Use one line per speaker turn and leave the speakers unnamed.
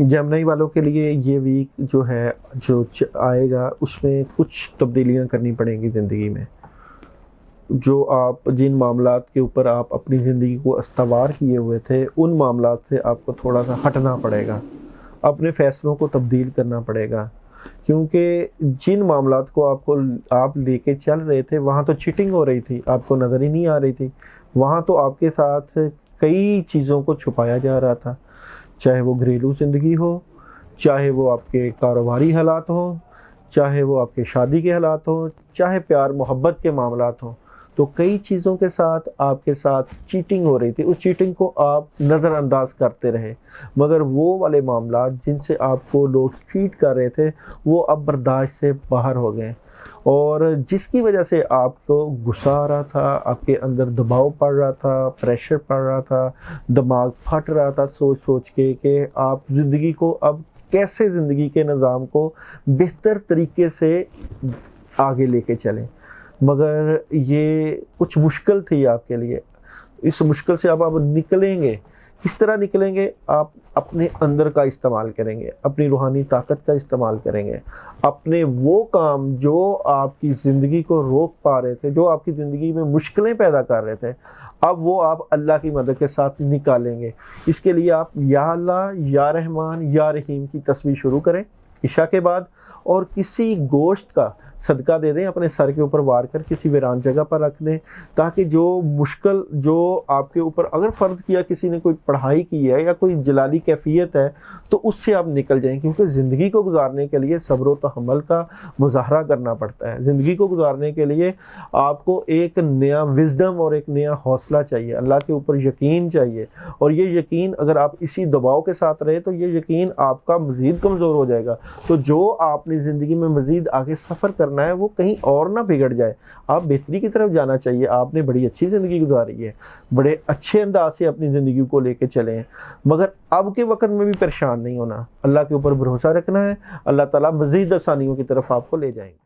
جمنائی والوں کے لیے یہ ویک جو ہے جو آئے گا اس میں کچھ تبدیلیاں کرنی پڑیں گی زندگی میں. جو آپ جن معاملات کے اوپر آپ اپنی زندگی کو استوار کیے ہوئے تھے ان معاملات سے آپ کو تھوڑا سا ہٹنا پڑے گا، اپنے فیصلوں کو تبدیل کرنا پڑے گا، کیونکہ جن معاملات کو آپ لے کے چل رہے تھے وہاں تو چیٹنگ ہو رہی تھی، آپ کو نظر ہی نہیں آ رہی تھی. وہاں تو آپ کے ساتھ کئی چیزوں کو چھپایا جا رہا تھا، چاہے وہ گھریلو زندگی ہو، چاہے وہ آپ کے کاروباری حالات ہوں، چاہے وہ آپ کے شادی کے حالات ہوں، چاہے پیار محبت کے معاملات ہوں. تو کئی چیزوں کے ساتھ آپ کے ساتھ چیٹنگ ہو رہی تھی، اس چیٹنگ کو آپ نظر انداز کرتے رہے، مگر وہ والے معاملات جن سے آپ کو لوگ چیٹ کر رہے تھے وہ اب برداشت سے باہر ہو گئے، اور جس کی وجہ سے آپ کو غصہ آ رہا تھا، آپ کے اندر دباؤ پڑ رہا تھا، پریشر پڑ رہا تھا، دماغ پھٹ رہا تھا سوچ سوچ کے کہ آپ زندگی کو اب کیسے زندگی کے نظام کو بہتر طریقے سے آگے لے کے چلیں، مگر یہ کچھ مشکل تھی آپ کے لیے. اس مشکل سے اب آپ نکلیں گے. کس طرح نکلیں گے؟ آپ اپنے اندر کا استعمال کریں گے، اپنی روحانی طاقت کا استعمال کریں گے، اپنے وہ کام جو آپ کی زندگی کو روک پا رہے تھے، جو آپ کی زندگی میں مشکلیں پیدا کر رہے تھے، اب وہ آپ اللہ کی مدد کے ساتھ نکالیں گے. اس کے لیے آپ یا اللہ، یا رحمان، یا رحیم کی تسبیح شروع کریں عشاء کے بعد، اور کسی گوشت کا صدقہ دے دیں، اپنے سر کے اوپر وار کر کسی ویران جگہ پر رکھ دیں، تاکہ جو مشکل جو آپ کے اوپر اگر فرض کیا کسی نے کوئی پڑھائی کی ہے یا کوئی جلالی کیفیت ہے تو اس سے آپ نکل جائیں، کیونکہ زندگی کو گزارنے کے لیے صبر و تحمل کا مظاہرہ کرنا پڑتا ہے. زندگی کو گزارنے کے لیے آپ کو ایک نیا وزڈم اور ایک نیا حوصلہ چاہیے، اللہ کے اوپر یقین چاہیے، اور یہ یقین اگر آپ اسی دباؤ کے ساتھ رہے تو یہ یقین آپ کا مزید کمزور ہو جائے گا. تو جو آپ نے زندگی میں مزید آگے سفر کرنا ہے وہ کہیں اور نہ بگڑ جائے، آپ بہتری کی طرف جانا چاہیے. آپ نے بڑی اچھی زندگی گزاری ہے، بڑے اچھے انداز سے اپنی زندگی کو لے کے چلے ہیں، مگر اب کے وقت میں بھی پریشان نہیں ہونا، اللہ کے اوپر بھروسہ رکھنا ہے. اللہ تعالیٰ مزید آسانیوں کی طرف آپ کو لے جائیں گے.